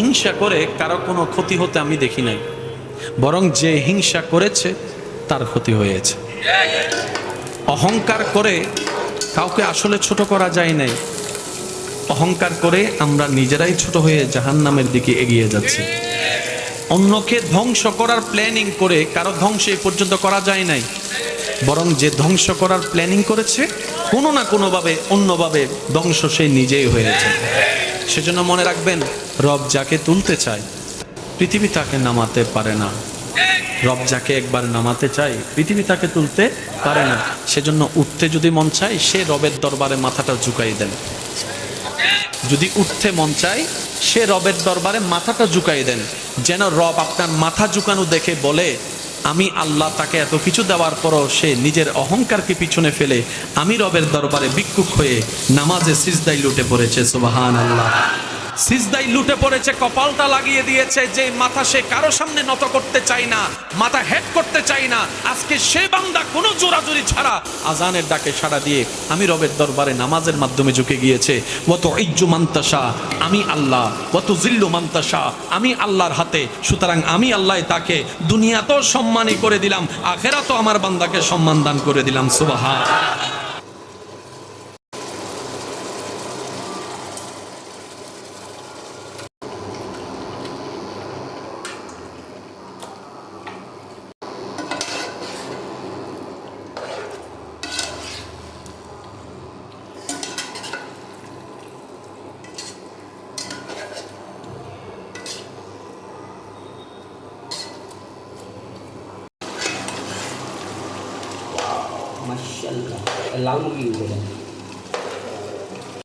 হিংসা করে কারো কোনো ক্ষতি হতে আমি দেখি নাই, বরং যে হিংসা করেছে তার ক্ষতি হয়েছে। অহংকার করে কাউকে আসলে ছোট করা যায় নাই, অহংকার করে আমরা নিজেরাই ছোট হয়ে জাহান্নামের দিকে এগিয়ে যাচ্ছি। অন্যকে ধ্বংস করার প্ল্যানিং করে কারো ধ্বংস এই পর্যন্ত করা যায় নাই, বরং যে ধ্বংস করার প্ল্যানিং করেছে কোনো না কোনোভাবে অন্যভাবে ধ্বংস সে নিজেই হয়েছে। সেজন্য মনে রাখবেন, রব যাকে তুলতে চায় পৃথিবী তাকে নামাতে পারে না। রব যাকে একবার নামাতে চায় পৃথিবী তাকে তুলতে পারে না। সেজন্য উঠতে যদি মন চায় সে রবের দরবারে মাথাটা ঝুঁকাই দেন। যদি উঠতে মন চায় সে রবের দরবারে মাথাটা ঝুঁকাই দেন, যেন রব আপনার মাথা ঝুঁকানো দেখে বলে, আমি আল্লাহ তাকে এত কিছু দেওয়ার পরও সে নিজের অহংকারকে পিছনে ফেলে আমি রবের দরবারে ভিক্ষুক হয়ে নামাজে সিজদায় লুটে পড়েছে। সুবহানাল্লাহ। সিজদায় লুটে পড়েছে, কপালটা লাগিয়ে দিয়েছে, যে মাথা সে কারো সামনে নত করতে চায় না, মাথা হেড করতে চায় না, আজকে সে বান্দা কোনো জোরাজুরি ছাড়া আজানের ডাকে সাড়া দিয়ে আমি রবের দরবারে নামাজের মাধ্যমে ঝুঁকে গিয়েছে। ওয়াত ইজ্জু মান্তাসা, আমি আল্লাহ, ওয়াত জিল্লু মান্তাসা, আমি আল্লাহর হাতে। সুতরাং আমি আল্লাহ তাকে দুনিয়াতেও সম্মানী করে দিলাম, আখেরাতেও আমার বান্দাকে সম্মান দান করে দিলাম। সুবহানাল্লাহ। মাশাআল্লাহ, লাল মুরগি।